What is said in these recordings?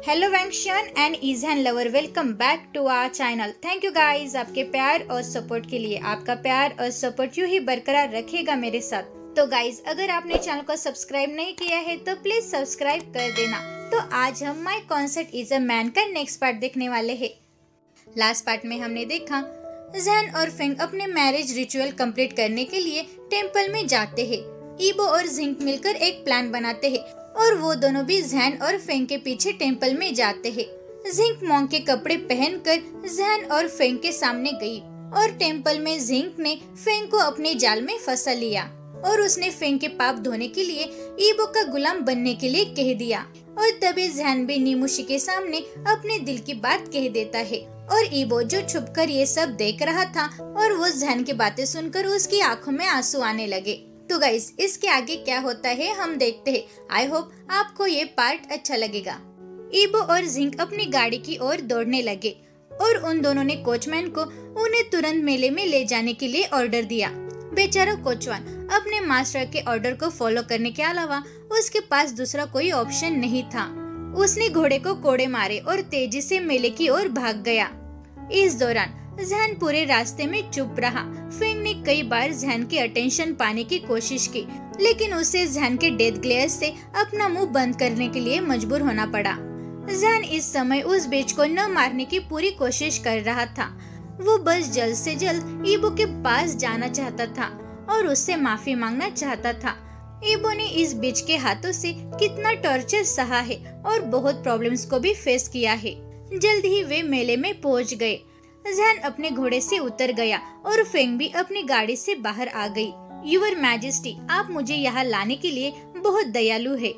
Hello वैंक्शन and ईजहन lover, welcome back to our channel. Thank you guys आपके प्यार और सपोर्ट के लिए। आपका प्यार और सपोर्ट यूं ही बरकरार रखेगा मेरे साथ। तो गाइस, अगर आपने चैनल को सब्सक्राइब नहीं किया है तो प्लीज सब्सक्राइब कर देना। तो आज हम my concept is a man का नेक्स्ट पार्ट देखने वाले हैं। लास्ट पार्ट में हमने देखा जहन और फेंग अपने मैरिज रिचुअल कंप्लीट करने के लिए टेम्पल में जाते हैं। ईबो और जिंक मिलकर एक प्लान बनाते हैं और वो दोनों भी जहन और फेंग के पीछे टेम्पल में जाते हैं। जिंक मॉन्क के कपड़े पहनकर जहन और फेंग के सामने गई और टेम्पल में जिंक ने फेंग को अपने जाल में फंसा लिया और उसने फेंग के पाप धोने के लिए ईबो का गुलाम बनने के लिए कह दिया। और तभी जहन भी नीमुशी के सामने अपने दिल की बात कह देता है और ईबो जो छुपकर ये सब देख रहा था और वो जहन की बातें सुनकर उसकी आंखों में आंसू आने लगे। तो गाइस, इसके आगे क्या होता है हम देखते हैं। आई होप आपको ये पार्ट अच्छा लगेगा। ईबो और जिंक अपनी गाड़ी की ओर दौड़ने लगे और उन दोनों ने कोचमैन को उन्हें तुरंत मेले में ले जाने के लिए ऑर्डर दिया। बेचारा कोचवान अपने मास्टर के ऑर्डर को फॉलो करने के अलावा उसके पास दूसरा कोई ऑप्शन नहीं था। उसने घोड़े को कोड़े मारे और तेजी से मेले की ओर भाग गया। इस दौरान जहन पूरे रास्ते में चुप रहा। फेंग ने कई बार जहन की अटेंशन पाने की कोशिश की, लेकिन उसे जहन के डेथ ग्लेयर से अपना मुंह बंद करने के लिए मजबूर होना पड़ा। जहन इस समय उस बीच को न मारने की पूरी कोशिश कर रहा था। वो बस जल्द से जल्द ईबो के पास जाना चाहता था और उससे माफी मांगना चाहता था। ईबो ने इस बीच के हाथों से कितना टॉर्चर सहा है और बहुत प्रॉब्लम्स को भी फेस किया है। जल्द ही वे मेले में पहुंच गए। जहन अपने घोड़े से उतर गया और फेंग भी अपनी गाड़ी से बाहर आ गई। यूर मैजेस्टी, आप मुझे यहाँ लाने के लिए बहुत दयालु है।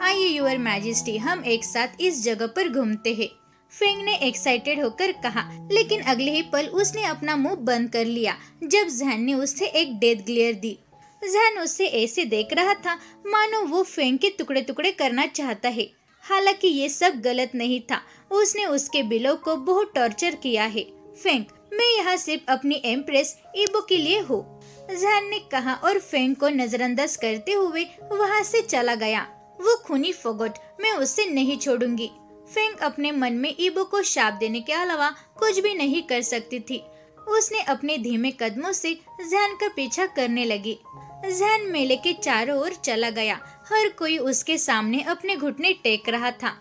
आइए यूर मैजेस्टी, हम एक साथ इस जगह पर घूमते हैं, फेंग ने एक्साइटेड होकर कहा। लेकिन अगले ही पल उसने अपना मुंह बंद कर लिया जब जहन ने उसे एक डेथ ग्लेयर दी। जहन उसे ऐसे देख रहा था मानो वो फेंग के टुकड़े टुकड़े करना चाहता है। हालांकि ये सब गलत नहीं था। उसने उसके बिलों को बहुत टॉर्चर किया है। फेंग, मैं यहाँ सिर्फ अपनी एम्प्रेस ईबो के लिए हूँ, जहन ने कहा और फेंग को नजरअंदाज करते हुए वहाँ से चला गया। वो खूनी फोगोट, मैं उससे नहीं छोड़ूंगी। फेंग अपने मन में ईबो को शाप देने के अलावा कुछ भी नहीं कर सकती थी। उसने अपने धीमे कदमों से जहन का पीछा करने लगी। जहन मेले के चारों ओर चला गया। हर कोई उसके सामने अपने घुटने टेक रहा था,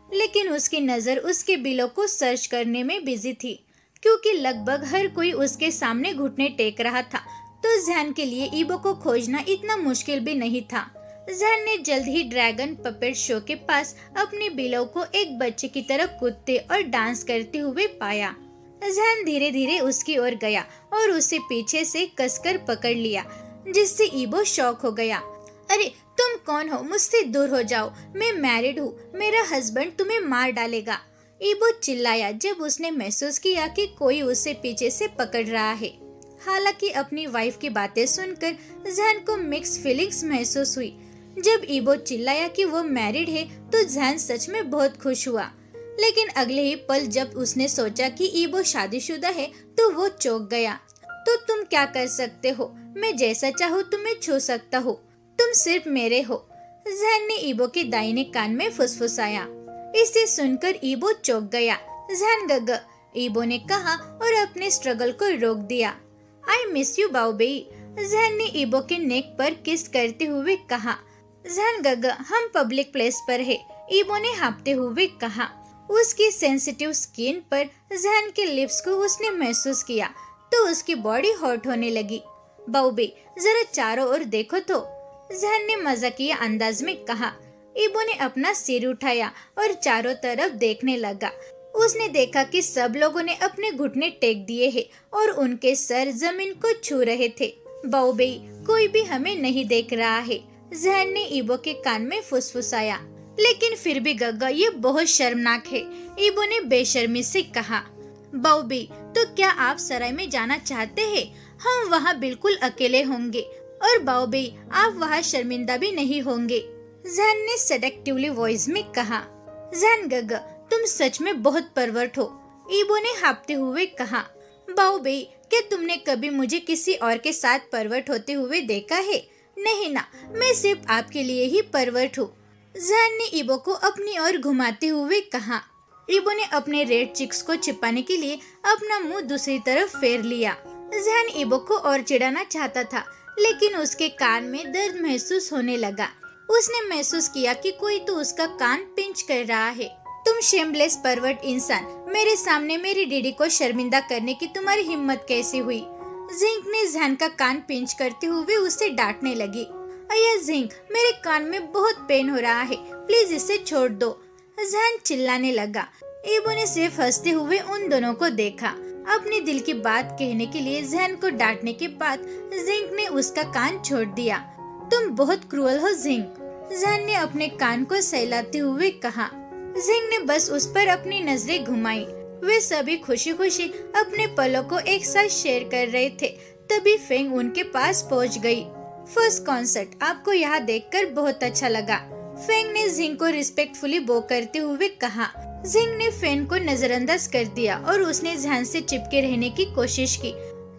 लेकिन उसकी नजर उसके बिलों को सर्च करने में बिजी थी। क्योंकि लगभग हर कोई उसके सामने घुटने टेक रहा था, तो जहन के लिए ईबो को खोजना इतना मुश्किल भी नहीं था। जहन ने जल्द ही ड्रैगन पपेट शो के पास अपने बिलों को एक बच्चे की तरह कूदते और डांस करते हुए पाया। जहन धीरे धीरे उसकी ओर गया और उसे पीछे से कसकर पकड़ लिया, जिससे ईबो शॉक हो गया। अरे तुम कौन हो? मुझसे दूर हो जाओ, मैं मैरिड हूँ, मेरा हस्बैंड तुम्हें मार डालेगा। ईबो चिल्लाया जब उसने महसूस किया कि कोई उसे पीछे से पकड़ रहा है। हालांकि अपनी वाइफ की बातें सुनकर जहन को मिक्स फीलिंग्स महसूस हुई। जब ईबो चिल्लाया कि वो मैरिड है तो जहन सच में बहुत खुश हुआ। लेकिन अगले ही पल जब उसने सोचा कि ईबो शादीशुदा है तो वो चौंक गया। तो तुम क्या कर सकते हो? मैं जैसा चाहूँ तुम्हें छू सकता हूँ, तुम सिर्फ मेरे हो, जहन ने ईबो के दाहिने कान में फुसफुसाया। इसे सुनकर ईबो चौंक गया। जहन गग, ईबो ने कहा और अपने स्ट्रगल को रोक दिया। आई मिस यू बाउबेई, जहन ने ईबो के नेक पर किस करते हुए कहा। जहन गग, हम पब्लिक प्लेस पर है, ईबो ने हाँफते हुए कहा। उसकी सेंसिटिव स्किन पर जहन के लिप्स को उसने महसूस किया तो उसकी बॉडी हॉट होने लगी। बाउबेई, जरा चारों ओर देखो तो, जहन ने मजाकिया अंदाज में कहा। ईबो ने अपना सिर उठाया और चारों तरफ देखने लगा। उसने देखा कि सब लोगों ने अपने घुटने टेक दिए हैं और उनके सर जमीन को छू रहे थे। बाउबेई, कोई भी हमें नहीं देख रहा है, जहन ने ईबो के कान में फुसफुसाया। लेकिन फिर भी गग्गा, ये बहुत शर्मनाक है, ईबो ने बेशर्मी से कहा। बाउबेई, तो क्या आप सराय में जाना चाहते हैं? हम वहाँ बिल्कुल अकेले होंगे और बाउबेई, आप वहाँ शर्मिंदा भी नहीं होंगे, जहन ने सेडक्टिवली वॉइस में कहा। जहन गग, तुम सच में बहुत परवर्ट हो, ईबो ने हाँफते हुए कहा। बाउबेई, क्या तुमने कभी मुझे किसी और के साथ परवर्ट होते हुए देखा है? नहीं ना, मैं सिर्फ आपके लिए ही परवर्ट हूँ। जैन ने ईबो को अपनी ओर घुमाते हुए कहा। ईबो ने अपने रेड चिक्स को छिपाने के लिए अपना मुंह दूसरी तरफ फेर लिया। जैन ईबो को और चिढ़ाना चाहता था, लेकिन उसके कान में दर्द महसूस होने लगा। उसने महसूस किया कि कोई तो उसका कान पिंच कर रहा है। तुम शेमलेस परवर्ट इंसान, मेरे सामने मेरी डीडी को शर्मिंदा करने की तुम्हारी हिम्मत कैसे हुई? जिंक ने जैन का कान पिंच करते हुए उसे डांटने लगी। अय्या जिंक, मेरे कान में बहुत पेन हो रहा है, प्लीज इसे छोड़ दो। जैन चिल्लाने लगा। ईबो ने सिर्फ हंसते हुए उन दोनों को देखा। अपने दिल की बात कहने के लिए जैन को डांटने के बाद जिंक ने उसका कान छोड़ दिया। तुम बहुत क्रूअल हो जिंक, जैन ने अपने कान को सहलाते हुए कहा। जिंक ने बस उस पर अपनी नजरें घुमाई। वे सभी खुशी खुशी अपने पलों को एक साथ शेयर कर रहे थे। तभी फेंग उनके पास पहुंच गई। फर्स्ट कॉन्सर्ट आपको यहाँ देखकर बहुत अच्छा लगा, फेंग ने जिंग को रिस्पेक्टफुली बो करते हुए कहा। जिंग ने फेंग को नजरअंदाज कर दिया और उसने जैन से चिपके रहने की कोशिश की,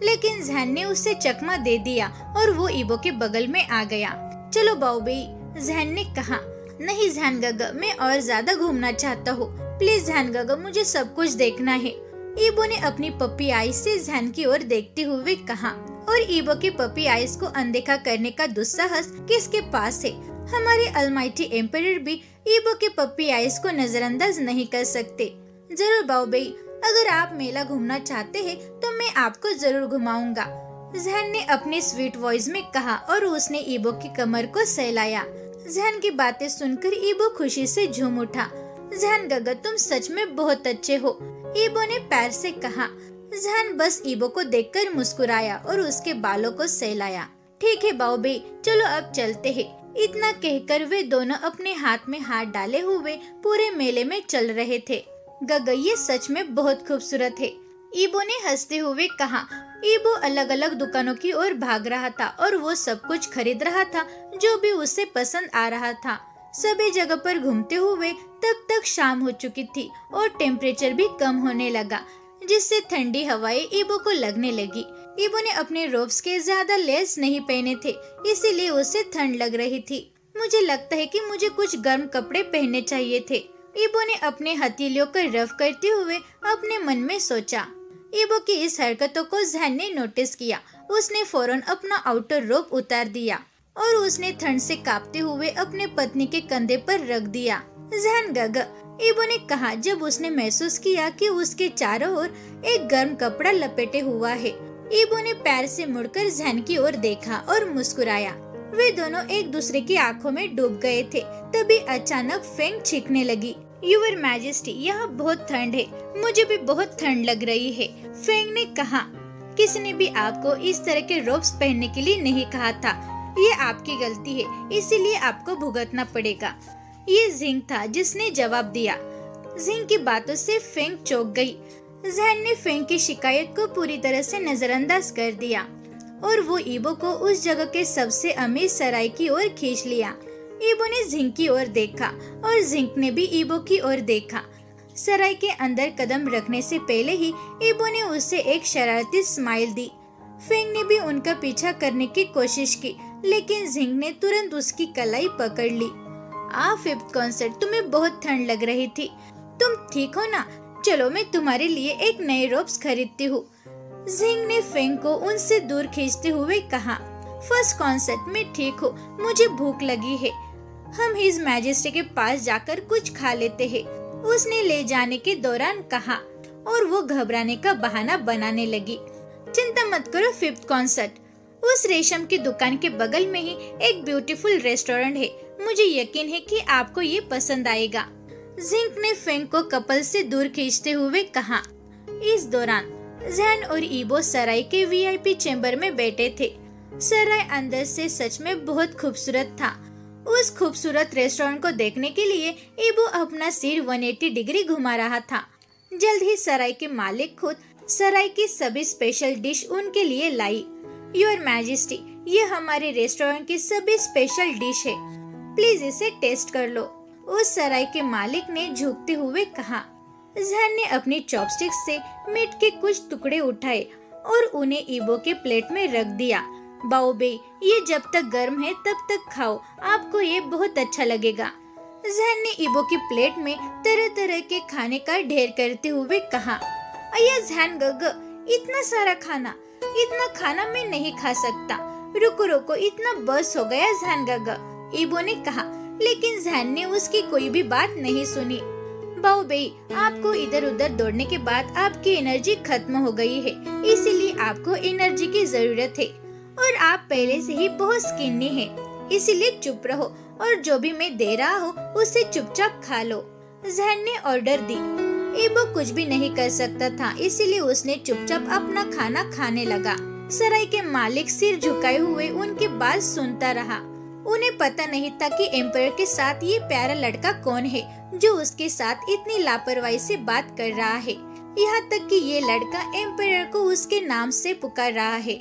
लेकिन जैन ने उसे चकमा दे दिया और वो ईबो के बगल में आ गया। चलो बाओबेई, जैन ने कहा। नहीं जैन गगा, मैं और ज्यादा घूमना चाहता हूँ, प्लीज जैन गगा, मुझे सब कुछ देखना है। ईबो ने अपनी पप्पी आइज से जैन की ओर देखते हुए कहा। और ईबो की पप्पी आइज को अनदेखा करने का दुस्साहस किसके पास है? हमारे अलमाइटी एम्परर भी ईबो के पप्पी आइज को नजरअंदाज नहीं कर सकते। जरूर बाओबेई, अगर आप मेला घूमना चाहते हैं तो मैं आपको जरूर घुमाऊंगा, जैन ने अपने स्वीट वॉइस में कहा और उसने ईबो की कमर को सहलाया। जैन की बातें सुनकर ईबो खुशी से झूम उठा। जैन गगा, तुम सच में बहुत अच्छे हो, ईबो ने पैर से कहा। जैन बस ईबो को देखकर मुस्कुराया और उसके बालों को सहलाया। ठीक है बाओबेई, चलो अब चलते हैं। इतना कहकर वे दोनों अपने हाथ में हाथ डाले हुए पूरे मेले में चल रहे थे। गगा, ये सच में बहुत खूबसूरत है, ईबो ने हंसते हुए कहा। ईबो अलग अलग दुकानों की ओर भाग रहा था और वो सब कुछ खरीद रहा था जो भी उसे पसंद आ रहा था। सभी जगह पर घूमते हुए तब तक शाम हो चुकी थी और टेम्परेचर भी कम होने लगा, जिससे ठंडी हवाएं ईबो को लगने लगी। ईबो ने अपने रोब्स के ज्यादा लेस नहीं पहने थे, इसीलिए उसे ठंड लग रही थी। मुझे लगता है कि मुझे कुछ गर्म कपड़े पहनने चाहिए थे, ईबो ने अपने हथेलियों को रफ करते हुए अपने मन में सोचा। ईबो की इस हरकतों को जैन ने नोटिस किया। उसने फौरन अपना आउटर रोब उतार दिया और उसने ठंड से कांपते हुए अपने पत्नी के कंधे पर रख दिया। जैन गगा, ईबो ने कहा जब उसने महसूस किया कि उसके चारों ओर एक गर्म कपड़ा लपेटे हुआ है। ईबो ने पैर से मुड़कर जैन की ओर देखा और मुस्कुराया। वे दोनों एक दूसरे की आंखों में डूब गए थे। तभी अचानक फेंग चीखने लगी। यूर मैजेस्टी, यहाँ बहुत ठंड है, मुझे भी बहुत ठंड लग रही है, फेंग ने कहा। किसी ने भी आपको इस तरह के रोब्स पहनने के लिए नहीं कहा था, ये आपकी गलती है, इसीलिए आपको भुगतना पड़ेगा। ये जिंग था जिसने जवाब दिया। जिंग की बातों से फेंग चौंक गई। जैन ने फेंग की शिकायत को पूरी तरह से नजरअंदाज कर दिया और वो ईबो को उस जगह के सबसे अमीर सराय की ओर खींच लिया। ईबो ने जिंग की ओर देखा और जिंग ने भी ईबो की ओर देखा। सराय के अंदर कदम रखने से पहले ही ईबो ने उसे एक शरारती स्माइल दी। फेंग ने भी उनका पीछा करने की कोशिश की, लेकिन जिंग ने तुरंत उसकी कलाई पकड़ ली। फिफ्थ कॉन्सर्ट, तुम्हें बहुत ठंड लग रही थी, तुम ठीक हो ना? चलो मैं तुम्हारे लिए एक नए रोब्स खरीदती हूँ, जिंग ने फेंग को उनसे दूर खींचते हुए कहा। फर्स्ट कॉन्सर्ट, मैं ठीक हूँ, मुझे भूख लगी है, हम हिज मैजेस्टी के पास जाकर कुछ खा लेते हैं, उसने ले जाने के दौरान कहा और वो घबराने का बहाना बनाने लगी। चिंता मत करो फिफ्थ कॉन्सर्ट, उस रेशम की दुकान के बगल में ही एक ब्यूटीफुल रेस्टोरेंट है, मुझे यकीन है कि आपको ये पसंद आएगा, जिंक ने फेंग को कपल से दूर खींचते हुए कहा। इस दौरान जैन और ईबो सराय के वीआईपी चैम्बर में बैठे थे। सराय अंदर से सच में बहुत खूबसूरत था। उस खूबसूरत रेस्टोरेंट को देखने के लिए ईबो अपना सिर 180 डिग्री घुमा रहा था। जल्द ही सराय के मालिक खुद सराय की सभी स्पेशल डिश उनके लिए लाई। योर मैजेस्टी, ये हमारे रेस्टोरेंट की सभी स्पेशल डिश है, प्लीज इसे टेस्ट कर लो, उस सराय के मालिक ने झुकते हुए कहा। जैन ने अपनी चॉपस्टिक्स से मीट के कुछ टुकड़े उठाए और उन्हें ईबो के प्लेट में रख दिया। बाओबेई, ये जब तक गर्म है तब तक खाओ, आपको ये बहुत अच्छा लगेगा, जहन ने ईबो की प्लेट में तरह तरह के खाने का ढेर करते हुए कहा, अय्या जहन गग, इतना खाना मैं नहीं खा सकता। रुको रुको, इतना बस हो गया जहन गग, ईबो ने कहा। लेकिन जहन ने उसकी कोई भी बात नहीं सुनी। बाऊ बेई, आपको इधर उधर दौड़ने के बाद आपकी एनर्जी खत्म हो गई है, इसीलिए आपको एनर्जी की जरूरत है और आप पहले से ही बहुत स्किनी हैं, इसीलिए चुप रहो और जो भी मैं दे रहा हूँ उसे चुपचाप खा लो। जहन ने ऑर्डर दी। ईबो कुछ भी नहीं कर सकता था, इसीलिए उसने चुपचाप अपना खाना खाने लगा। सराय के मालिक सिर झुकाए हुए उनकी बात सुनता रहा। उन्हें पता नहीं था कि एम्पायर के साथ ये प्यारा लड़का कौन है जो उसके साथ इतनी लापरवाही से बात कर रहा है। यहाँ तक कि ये लड़का एम्पायर को उसके नाम से पुकार रहा है।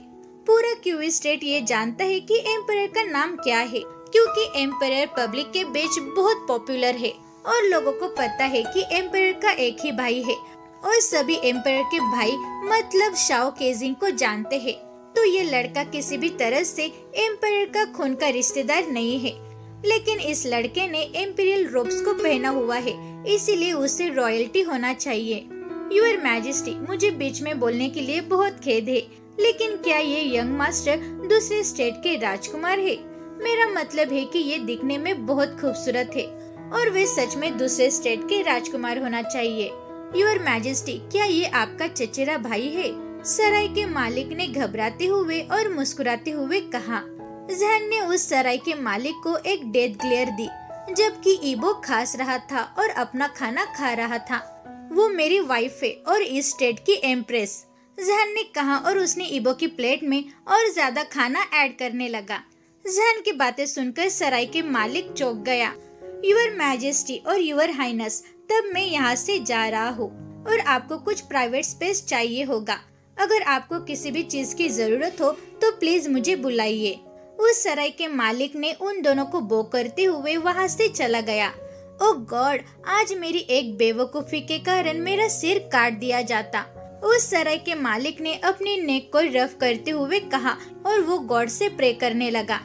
पूरा क्यू स्टेट ये जानता है कि एम्पायर का नाम क्या है, क्योंकि एम्पायर पब्लिक के बीच बहुत पॉपुलर है और लोगों को पता है कि एम्पायर का एक ही भाई है और सभी एम्पायर के भाई मतलब शाओ केजिंग को जानते हैं। तो ये लड़का किसी भी तरह से एम्पायर का खून का रिश्तेदार नहीं है, लेकिन इस लड़के ने एम्पीरियल रोब्स को पहना हुआ है, इसीलिए उसे रॉयल्टी होना चाहिए। यूर मैजेस्टी, मुझे बीच में बोलने के लिए बहुत खेद है, लेकिन क्या ये यंग मास्टर दूसरे स्टेट के राजकुमार है? मेरा मतलब है कि ये दिखने में बहुत खूबसूरत है और वे सच में दूसरे स्टेट के राजकुमार होना चाहिए। यूर मैजेस्टी, क्या ये आपका चचेरा भाई है? सराय के मालिक ने घबराते हुए और मुस्कुराते हुए कहा। जहन ने उस सराय के मालिक को एक डेथ ग्लेयर दी, जबकि ईबो खास रहा था और अपना खाना खा रहा था। वो मेरी वाइफ है और इस स्टेट की एम्प्रेस, जहन ने कहा और उसने ईबो की प्लेट में और ज्यादा खाना ऐड करने लगा। जहन की बातें सुनकर सराय के मालिक चौंक गया। यूर मैजेस्टी और यूर हाइनेस, तब मैं यहाँ से जा रहा हूँ और आपको कुछ प्राइवेट स्पेस चाहिए होगा। अगर आपको किसी भी चीज की जरूरत हो तो प्लीज मुझे बुलाइए। उस सराय के मालिक ने उन दोनों को बो करते हुए वहाँ से चला गया। ओह गॉड, आज मेरी एक बेवकूफी के कारण मेरा सिर काट दिया जाता, उस सराय के मालिक ने अपनी नेक को रफ करते हुए कहा और वो गॉड से प्रे करने लगा।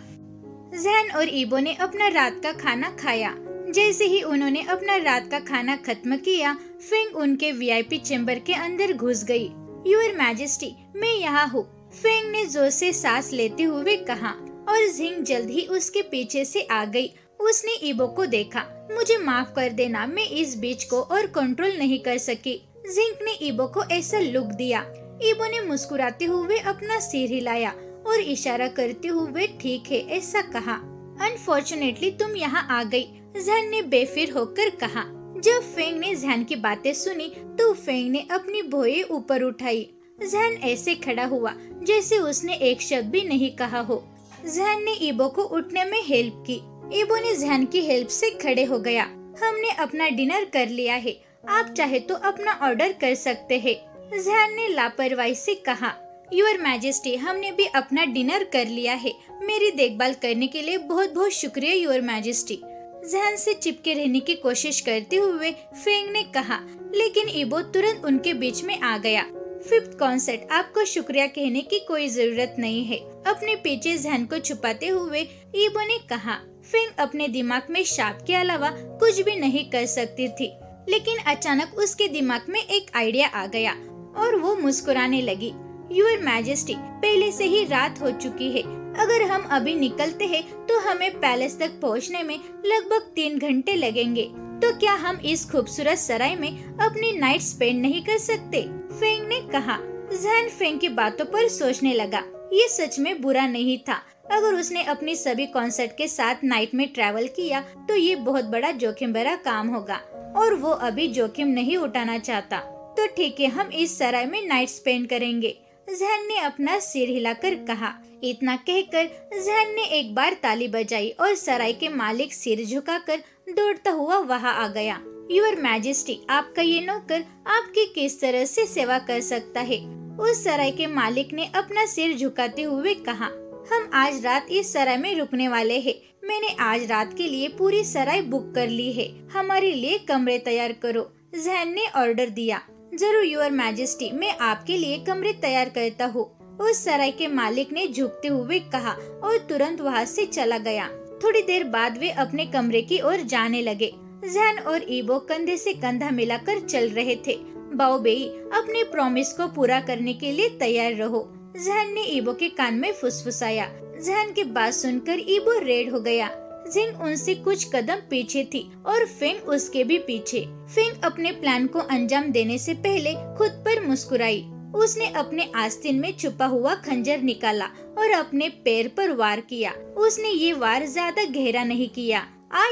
जहन और ईबो ने अपना रात का खाना खाया। जैसे ही उन्होंने अपना रात का खाना खत्म किया, फेंग उनके वीआईपी चेम्बर के अंदर घुस गई। यूर मैजेस्टी, मैं यहाँ हूँ, फेंग ने जोर से सांस लेते हुए कहा और जिंग जल्द ही उसके पीछे से आ गई। उसने ईबो को देखा। मुझे माफ कर देना, मैं इस बीच को और कंट्रोल नहीं कर सकी। जिंग ने ईबो को ऐसा लुक दिया। ईबो ने मुस्कुराते हुए अपना सिर हिलाया और इशारा करते हुए ठीक है ऐसा कहा। अनफॉर्चुनेटली तुम यहाँ आ गई, जहन ने बेफिर होकर कहा। जब फेंग ने जहन की बातें सुनी तो फेंग ने अपनी भौएं ऊपर उठाई। जहन ऐसे खड़ा हुआ जैसे उसने एक शब्द भी नहीं कहा हो। जहन ने ईबो को उठने में हेल्प की। ईबो ने जहन की हेल्प से खड़े हो गया। हमने अपना डिनर कर लिया है, आप चाहे तो अपना ऑर्डर कर सकते हैं, जहन ने लापरवाही से कहा। यूर मैजेस्टी, हमने भी अपना डिनर कर लिया है। मेरी देखभाल करने के लिए बहुत बहुत शुक्रिया यूर मैजेस्टी, जहन से चिपके रहने की कोशिश करते हुए फेंग ने कहा, लेकिन ईबो तुरंत उनके बीच में आ गया। फिफ्थ कॉन्सेप्ट, आपको शुक्रिया कहने की कोई जरूरत नहीं है, अपने पीछे जहन को छुपाते हुए ईबो ने कहा। फेंग अपने दिमाग में शाप के अलावा कुछ भी नहीं कर सकती थी, लेकिन अचानक उसके दिमाग में एक आइडिया आ गया और वो मुस्कुराने लगी। यूर मैजेस्टी, पहले से ही रात हो चुकी है, अगर हम अभी निकलते हैं तो हमें पैलेस तक पहुंचने में लगभग 3 घंटे लगेंगे, तो क्या हम इस खूबसूरत सराय में अपनी नाइट स्पेंड नहीं कर सकते? फेंग ने कहा। जहन फेंग की बातों पर सोचने लगा। ये सच में बुरा नहीं था। अगर उसने अपनी सभी कॉन्सर्ट के साथ नाइट में ट्रैवल किया तो ये बहुत बड़ा जोखिम भरा काम होगा और वो अभी जोखिम नहीं उठाना चाहता। तो ठीक है, हम इस सराय में नाइट स्पेंड करेंगे, जहन ने अपना सिर हिलाकर कहा। इतना कहकर जहन ने एक बार ताली बजाई और सराय के मालिक सिर झुकाकर दौड़ता हुआ वहां आ गया। यूर मैजेस्टी, आपका ये नौकर आपकी किस तरह से सेवा कर सकता है? उस सराय के मालिक ने अपना सिर झुकाते हुए कहा। हम आज रात इस सराय में रुकने वाले हैं। मैंने आज रात के लिए पूरी सराय बुक कर ली है, हमारे लिए कमरे तैयार करो, जहन ने ऑर्डर दिया। जरूर यूर मैजेस्टी, मैं आपके लिए कमरे तैयार करता हूँ, उस सराय के मालिक ने झुकते हुए कहा और तुरंत वहाँ से चला गया। थोड़ी देर बाद वे अपने कमरे की ओर जाने लगे। जैन और ईबो कंधे से कंधा मिलाकर चल रहे थे। बाओ बेई, अपने प्रॉमिस को पूरा करने के लिए तैयार रहो, जैन ने ईबो के कान में फुसफुसाया। जैन की बात सुनकर ईबो रेड हो गया। जिंग उनसे कुछ कदम पीछे थी और फेंग उसके भी पीछे। फेंग अपने प्लान को अंजाम देने से पहले खुद पर मुस्कुराई। उसने अपने आस्तीन में छुपा हुआ खंजर निकाला और अपने पैर पर वार किया। उसने ये वार ज्यादा गहरा नहीं किया।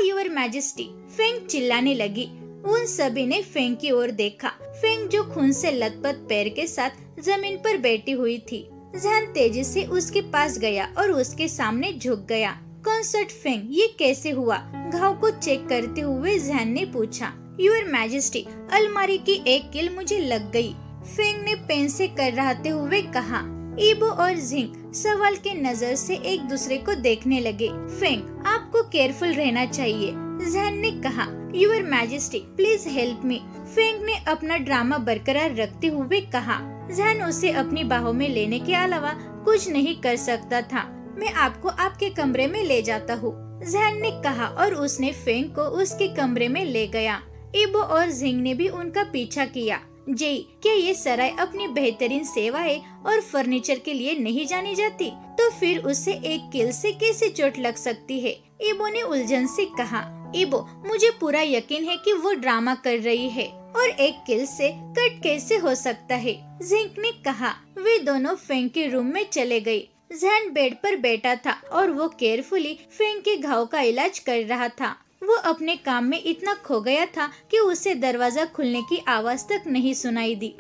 योर मैजेस्टी, फेंग चिल्लाने लगी। उन सभी ने फेंग की ओर देखा। फेंग जो खून से लथपथ पैर के साथ जमीन पर बैठी हुई थी। जैन तेजी से उसके पास गया और उसके सामने झुक गया। कॉन्सर्ट फेंग, ये कैसे हुआ? घाव को चेक करते हुए जैन ने पूछा। योर मैजेस्टी, अलमारी की एक कील मुझे लग गई, फेंग ने पेन से करराते हुए कहा। ईबो और जिंग सवाल के नजर से एक दूसरे को देखने लगे। फेंग, आपको केयरफुल रहना चाहिए, जैन ने कहा। Your majesty, please help me, Feng ने अपना ड्रामा बरकरार रखते हुए कहा। जैन उसे अपनी बाहों में लेने के अलावा कुछ नहीं कर सकता था। मैं आपको आपके कमरे में ले जाता हूँ, जैन ने कहा और उसने फेंग को उसके कमरे में ले गया। ईबो और जिंग ने भी उनका पीछा किया। जेई, क्या ये सराय अपनी बेहतरीन सेवाएं और फर्नीचर के लिए नहीं जानी जाती? तो फिर उसे एक कील से कैसे चोट लग सकती है? ईबो ने उलझन से कहा। ईबो, मुझे पूरा यकीन है कि वो ड्रामा कर रही है और एक कील से कट कैसे हो सकता है? जिंग ने कहा। वे दोनों फेंग के रूम में चले गए। जैन बेड पर बैठा था और वो केयरफुली फेंग के घाव का इलाज कर रहा था। वो अपने काम में इतना खो गया था कि उसे दरवाजा खुलने की आवाज तक नहीं सुनाई दी।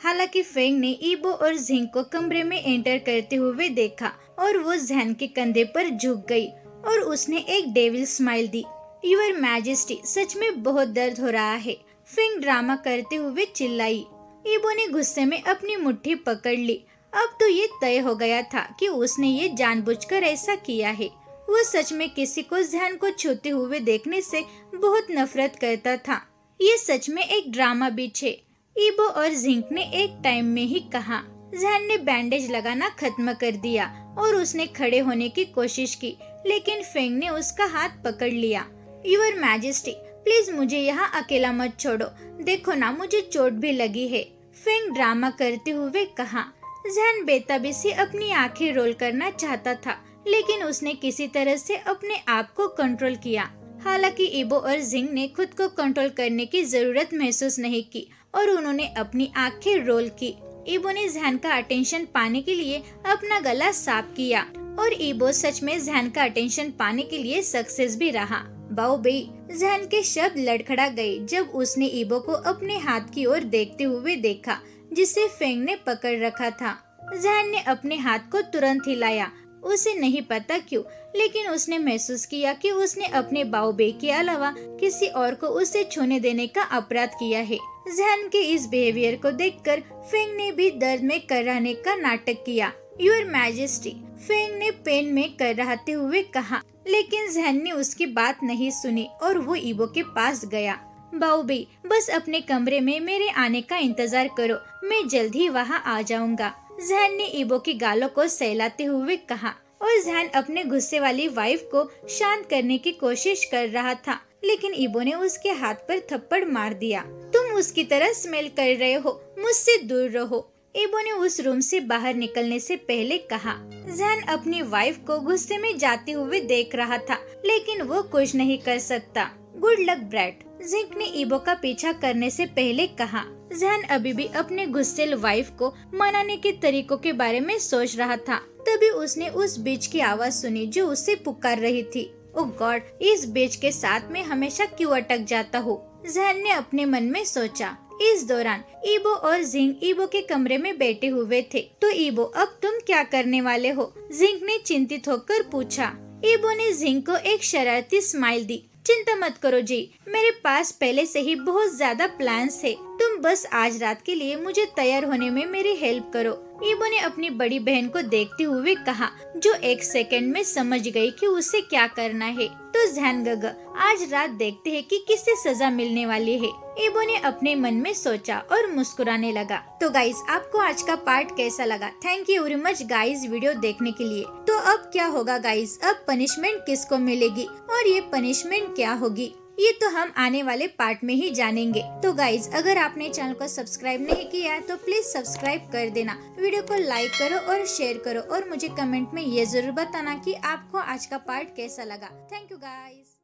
हालांकि फेंग ने ईबो और जिंग को कमरे में एंटर करते हुए देखा और वो जैन के कंधे पर झुक गई और उसने एक डेविल स्माइल दी। योर मैजेस्टी, सच में बहुत दर्द हो रहा है, फेंग ड्रामा करते हुए चिल्लाई। ईबो ने गुस्से में अपनी मुट्ठी पकड़ ली। अब तो ये तय हो गया था कि उसने ये जानबूझकर ऐसा किया है। वो सच में किसी को जैन को छूते हुए देखने से बहुत नफरत करता था। ये सच में एक ड्रामा बीच है, ईबो और जिंग ने एक टाइम में ही कहा। जैन ने बैंडेज लगाना खत्म कर दिया और उसने खड़े होने की कोशिश की, लेकिन फेंग ने उसका हाथ पकड़ लिया। योर मैजेस्टी, प्लीज मुझे यहाँ अकेला मत छोड़ो, देखो ना मुझे चोट भी लगी है, फेंग ड्रामा करते हुए कहा। जैन बेताबी से अपनी आंखें रोल करना चाहता था, लेकिन उसने किसी तरह से अपने आप को कंट्रोल किया। हालांकि ईबो और जिंग ने खुद को कंट्रोल करने की जरूरत महसूस नहीं की और उन्होंने अपनी आंखें रोल की। ईबो ने जैन का अटेंशन पाने के लिए अपना गला साफ किया और ईबो सच में जैन का अटेंशन पाने के लिए सक्सेस भी रहा। बाओ बेई, जैन के शब्द लड़खड़ा गए जब उसने ईबो को अपने हाथ की ओर देखते हुए देखा जिसे फेंग ने पकड़ रखा था। जैन ने अपने हाथ को तुरंत हिलाया। उसे नहीं पता क्यों, लेकिन उसने महसूस किया कि उसने अपने बाओ बे के अलावा किसी और को उसे छूने देने का अपराध किया है। जैन के इस बिहेवियर को देखकर फेंग ने भी दर्द में कराहने का नाटक किया। योर मैजेस्टी, फेंग ने पेन में कराहते हुए कहा, लेकिन जैन ने उसकी बात नहीं सुनी और वो ईबो के पास गया। बाओ बे, बस अपने कमरे में मेरे आने का इंतजार करो, मैं जल्द ही वहाँ आ जाऊंगा, जैन ने ईबो की गालों को सहलाते हुए कहा। और जैन अपने गुस्से वाली वाइफ को शांत करने की कोशिश कर रहा था, लेकिन ईबो ने उसके हाथ पर थप्पड़ मार दिया। तुम उसकी तरह स्मेल कर रहे हो, मुझसे दूर रहो, ईबो ने उस रूम से बाहर निकलने से पहले कहा। जैन अपनी वाइफ को गुस्से में जाते हुए देख रहा था, लेकिन वो कुछ नहीं कर सकता। गुड लक ब्रैट, जिंक ने ईबो का पीछा करने से पहले कहा। जैन अभी भी अपने गुस्सेल वाइफ को मनाने के तरीकों के बारे में सोच रहा था। तभी उसने उस बीच की आवाज सुनी जो उसे पुकार रही थी। ओह गॉड, इस बीच के साथ में हमेशा क्यों अटक जाता हूँ, जैन ने अपने मन में सोचा। इस दौरान ईबो और जिंग ईबो के कमरे में बैठे हुए थे। तो ईबो, अब तुम क्या करने वाले हो, जिंग ने चिंतित होकर पूछा। ईबो ने जिंग को एक शरारती स्माइल दी। चिंता मत करो जी, मेरे पास पहले से ही बहुत ज्यादा प्लान्स है, तुम बस आज रात के लिए मुझे तैयार होने में मेरी हेल्प करो, ईबो ने अपनी बड़ी बहन को देखते हुए कहा, जो एक सेकंड में समझ गई कि उसे क्या करना है। तो तो ज़ैनगगे आज रात देखते हैं कि किसे सजा मिलने वाली है। एबो ने अपने मन में सोचा और मुस्कुराने लगा। तो गाइस आपको आज का पार्ट कैसा लगा? Thank you very much guys video देखने के लिए। तो अब क्या होगा गाइस, अब पनिशमेंट किसको मिलेगी और ये पनिशमेंट क्या होगी, ये तो हम आने वाले पार्ट में ही जानेंगे। तो गाइज अगर आपने चैनल को सब्सक्राइब नहीं किया है तो प्लीज सब्सक्राइब कर देना, वीडियो को लाइक करो और शेयर करो और मुझे कमेंट में ये जरूर बताना कि आपको आज का पार्ट कैसा लगा। Thank you guys.